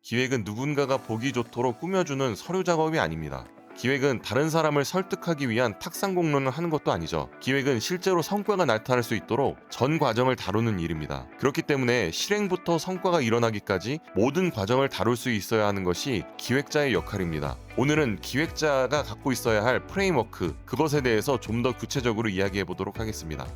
기획은 누군가가 보기 좋도록 꾸며주는 서류 작업이 아닙니다. 기획은 다른 사람을 설득하기 위한 탁상 공론을 하는 것도 아니죠. 기획은 실제로 성과가 나타날 수 있도록 전 과정을 다루는 일입니다. 그렇기 때문에 실행부터 성과가 일어나기까지 모든 과정을 다룰 수 있어야 하는 것이 기획자의 역할입니다. 오늘은 기획자가 갖고 있어야 할 프레임워크, 그것에 대해서 좀 더 구체적으로 이야기해 보도록 하겠습니다.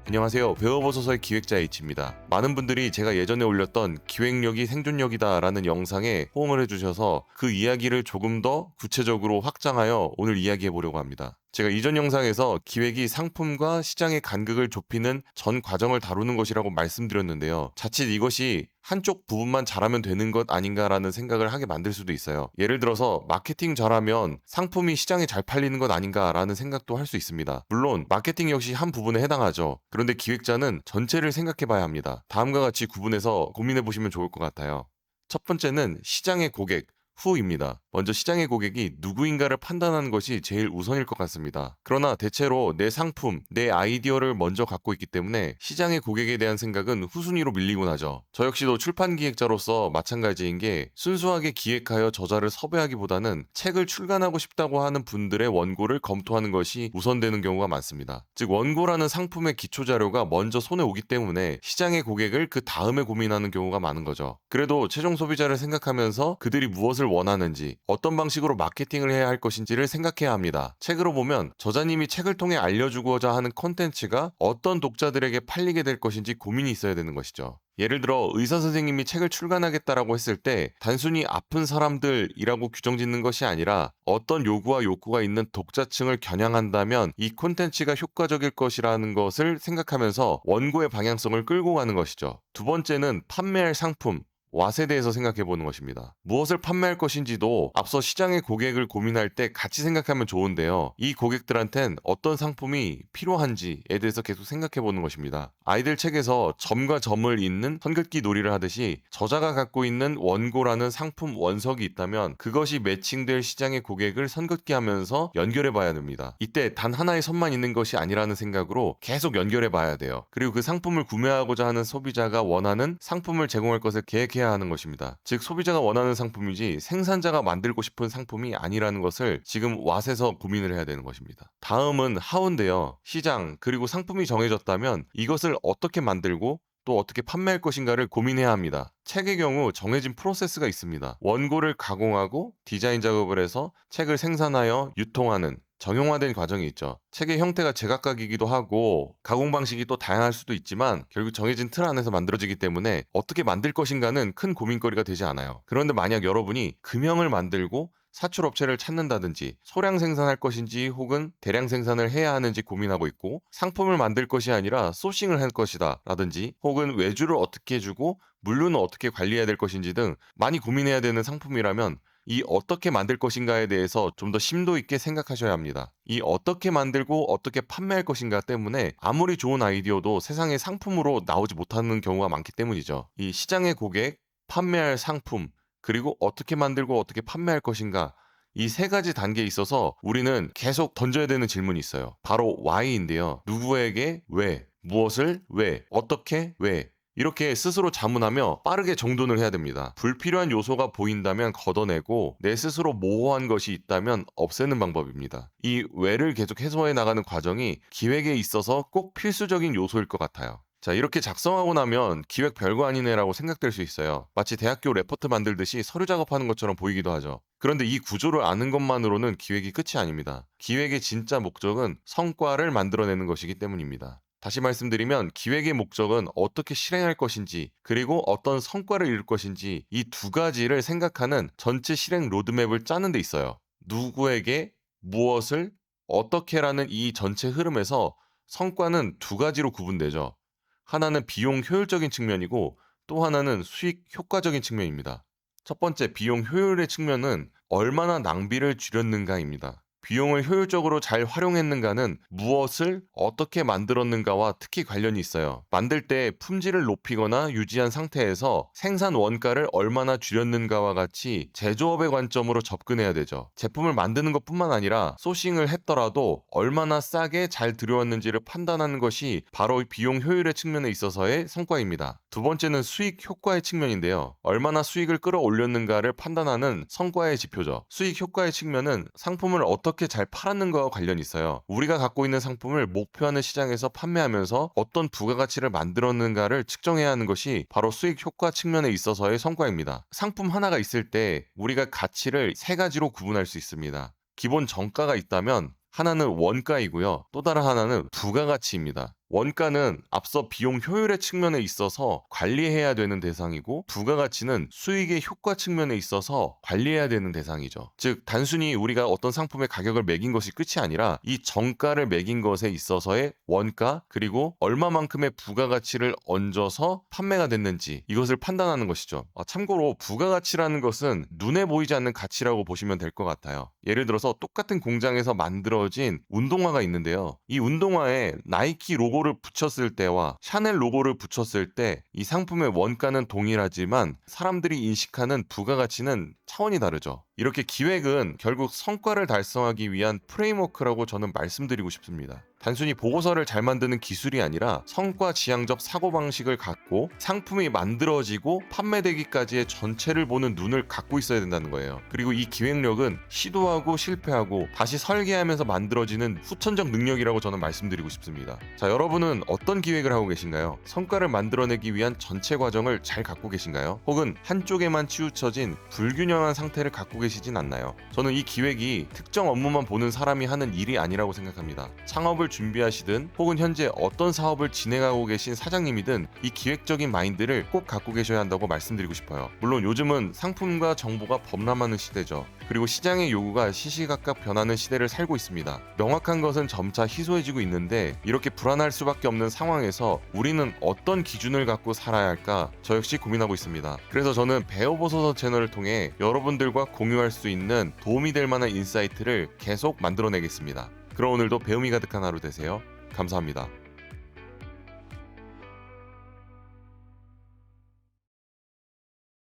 안녕하세요. 배워보소서의 기획자 H입니다. 많은 분들이 제가 예전에 올렸던 기획력이 생존력이다 라는 영상에 호응을 해주셔서 그 이야기를 조금 더 구체적으로 확장하여 오늘 이야기해 보려고 합니다. 제가 이전 영상에서 기획이 상품과 시장의 간극을 좁히는 전 과정을 다루는 것이라고 말씀드렸는데요. 자칫 이것이 한쪽 부분만 잘하면 되는 것 아닌가라는 생각을 하게 만들 수도 있어요. 예를 들어서 마케팅 잘하면 상품이 시장에 잘 팔리는 것 아닌가라는 생각도 할 수 있습니다. 물론 마케팅 역시 한 부분에 해당하죠. 그런데 기획자는 전체를 생각해 봐야 합니다. 다음과 같이 구분해서 고민해 보시면 좋을 것 같아요. 첫 번째는 시장의 고객, 후입니다. 먼저 시장의 고객이 누구인가를 판단하는 것이 제일 우선일 것 같습니다. 그러나 대체로 내 상품, 내 아이디어를 먼저 갖고 있기 때문에 시장의 고객에 대한 생각은 후순위로 밀리곤 하죠. 저 역시도 출판 기획자로서 마찬가지인 게 순수하게 기획하여 저자를 섭외하기보다는 책을 출간하고 싶다고 하는 분들의 원고를 검토하는 것이 우선되는 경우가 많습니다. 즉 원고라는 상품의 기초 자료가 먼저 손에 오기 때문에 시장의 고객을 그 다음에 고민하는 경우가 많은 거죠. 그래도 최종 소비자를 생각하면서 그들이 무엇을 원하는지, 어떤 방식으로 마케팅을 해야 할 것인지를 생각해야 합니다. 책으로 보면 저자님이 책을 통해 알려주고자 하는 콘텐츠가 어떤 독자들에게 팔리게 될 것인지 고민이 있어야 되는 것이죠. 예를 들어 의사 선생님이 책을 출간하겠다라고 했을 때 단순히 아픈 사람들이라고 규정 짓는 것이 아니라 어떤 요구와 욕구가 있는 독자층을 겨냥한다면 이 콘텐츠가 효과적일 것이라는 것을 생각하면서 원고의 방향성을 끌고 가는 것이죠. 두 번째는 판매할 상품, 왓에 대해서 생각해 보는 것입니다. 무엇을 판매할 것인지도 앞서 시장의 고객을 고민할 때 같이 생각하면 좋은데요. 이 고객들한텐 어떤 상품이 필요한지에 대해서 계속 생각해 보는 것입니다. 아이들 책에서 점과 점을 잇는 선긋기 놀이를 하듯이 저자가 갖고 있는 원고라는 상품 원석이 있다면 그것이 매칭될 시장의 고객을 선긋기 하면서 연결해 봐야 됩니다. 이때 단 하나의 선만 있는 것이 아니라는 생각으로 계속 연결해 봐야 돼요. 그리고 그 상품을 구매하고자 하는 소비자가 원하는 상품을 제공할 것을 계획해야 하는 것입니다. 즉 소비자가 원하는 상품이지 생산자가 만들고 싶은 상품이 아니라는 것을 지금 왓에서 고민을 해야 되는 것입니다. 다음은 하우인데요. 시장 그리고 상품이 정해졌다면 이것을 어떻게 만들고 또 어떻게 판매할 것인가를 고민해야 합니다. 책의 경우 정해진 프로세스가 있습니다. 원고를 가공하고 디자인 작업을 해서 책을 생산하여 유통하는 정형화된 과정이 있죠. 책의 형태가 제각각이기도 하고 가공 방식이 또 다양할 수도 있지만 결국 정해진 틀 안에서 만들어지기 때문에 어떻게 만들 것인가는 큰 고민거리가 되지 않아요. 그런데 만약 여러분이 금형을 만들고 사출업체를 찾는다든지 소량 생산할 것인지 혹은 대량 생산을 해야 하는지 고민하고 있고 상품을 만들 것이 아니라 소싱을 할 것이다 라든지 혹은 외주를 어떻게 해주고 물류는 어떻게 관리해야 될 것인지 등 많이 고민해야 되는 상품이라면 이 어떻게 만들 것인가에 대해서 좀 더 심도 있게 생각하셔야 합니다. 이 어떻게 만들고 어떻게 판매할 것인가 때문에 아무리 좋은 아이디어도 세상에 상품으로 나오지 못하는 경우가 많기 때문이죠. 이 시장의 고객, 판매할 상품, 그리고 어떻게 만들고 어떻게 판매할 것인가 이 세 가지 단계에 있어서 우리는 계속 던져야 되는 질문이 있어요. 바로 why인데요. 누구에게 왜, 무엇을 왜, 어떻게 왜 이렇게 스스로 자문하며 빠르게 정돈을 해야 됩니다. 불필요한 요소가 보인다면 걷어내고 내 스스로 모호한 것이 있다면 없애는 방법입니다. 이 왜를 계속 해소해 나가는 과정이 기획에 있어서 꼭 필수적인 요소일 것 같아요. 자, 이렇게 작성하고 나면 기획 별거 아니네라고 생각될 수 있어요. 마치 대학교 레포트 만들듯이 서류 작업하는 것처럼 보이기도 하죠. 그런데 이 구조를 아는 것만으로는 기획이 끝이 아닙니다. 기획의 진짜 목적은 성과를 만들어내는 것이기 때문입니다. 다시 말씀드리면 기획의 목적은 어떻게 실행할 것인지 그리고 어떤 성과를 이룰 것인지 이 두 가지를 생각하는 전체 실행 로드맵을 짜는 데 있어요. 누구에게 무엇을 어떻게라는 이 전체 흐름에서 성과는 두 가지로 구분되죠. 하나는 비용 효율적인 측면이고 또 하나는 수익 효과적인 측면입니다. 첫 번째 비용 효율의 측면은 얼마나 낭비를 줄였는가입니다. 비용을 효율적으로 잘 활용했는가는 무엇을 어떻게 만들었는가와 특히 관련이 있어요. 만들 때 품질을 높이거나 유지한 상태에서 생산 원가를 얼마나 줄였는가와 같이 제조업의 관점으로 접근해야 되죠. 제품을 만드는 것뿐만 아니라 소싱을 했더라도 얼마나 싸게 잘 들여왔는지를 판단하는 것이 바로 비용 효율의 측면에 있어서의 성과입니다. 두 번째는 수익 효과의 측면인데요. 얼마나 수익을 끌어올렸는가를 판단하는 성과의 지표죠. 수익 효과의 측면은 상품을 어떻게 잘 팔았는가와 관련이 있어요. 우리가 갖고 있는 상품을 목표하는 시장에서 판매하면서 어떤 부가가치를 만들었는가를 측정해야 하는 것이 바로 수익 효과 측면에 있어서의 성과입니다. 상품 하나가 있을 때 우리가 가치를 세 가지로 구분할 수 있습니다. 기본 정가가 있다면 하나는 원가이고요. 또 다른 하나는 부가가치입니다. 원가는 앞서 비용 효율의 측면에 있어서 관리해야 되는 대상이고, 부가가치는 수익의 효과 측면에 있어서 관리해야 되는 대상이죠. 즉 단순히 우리가 어떤 상품의 가격을 매긴 것이 끝이 아니라 이 정가를 매긴 것에 있어서의 원가, 그리고 얼마만큼의 부가가치를 얹어서 판매가 됐는지 이것을 판단하는 것이죠. 참고로 부가가치라는 것은 눈에 보이지 않는 가치라고 보시면 될 것 같아요. 예를 들어서 똑같은 공장에서 만들어진 운동화가 있는데요. 이 운동화에 나이키 로고를 붙였을 때와 샤넬 로고를 붙였을 때 이 상품의 원가는 동일하지만 사람들이 인식하는 부가가치는 차원이 다르죠. 이렇게 기획은 결국 성과를 달성하기 위한 프레임워크라고 저는 말씀드리고 싶습니다. 단순히 보고서를 잘 만드는 기술이 아니라 성과 지향적 사고방식을 갖고 상품이 만들어지고 판매되기까지의 전체를 보는 눈을 갖고 있어야 된다는 거예요. 그리고 이 기획력은 시도하고 실패하고 다시 설계하면서 만들어지는 후천적 능력이라고 저는 말씀드리고 싶습니다. 자, 여러분은 어떤 기획을 하고 계신가요? 성과를 만들어내기 위한 전체 과정을 잘 갖고 계신가요? 혹은 한쪽에만 치우쳐진 불균형한 상태를 갖고 계시진 않나요? 저는 이 기획이 특정 업무만 보는 사람이 하는 일이 아니라고 생각합니다. 창업을 준비하시든 혹은 현재 어떤 사업을 진행하고 계신 사장님이든 이 기획적인 마인드를 꼭 갖고 계셔야 한다고 말씀드리고 싶어요. 물론 요즘은 상품과 정보가 범람하는 시대죠. 그리고 시장의 요구가 시시각각 변하는 시대를 살고 있습니다. 명확한 것은 점차 희소해지고 있는데 이렇게 불안할 수밖에 없는 상황에서 우리는 어떤 기준을 갖고 살아야 할까 저 역시 고민하고 있습니다. 그래서 저는 배워보소서 채널을 통해 여러분들과 공유할 수 있는 도움이 될 만한 인사이트를 계속 만들어내겠습니다. 그럼 오늘도 배움이 가득한 하루 되세요. 감사합니다.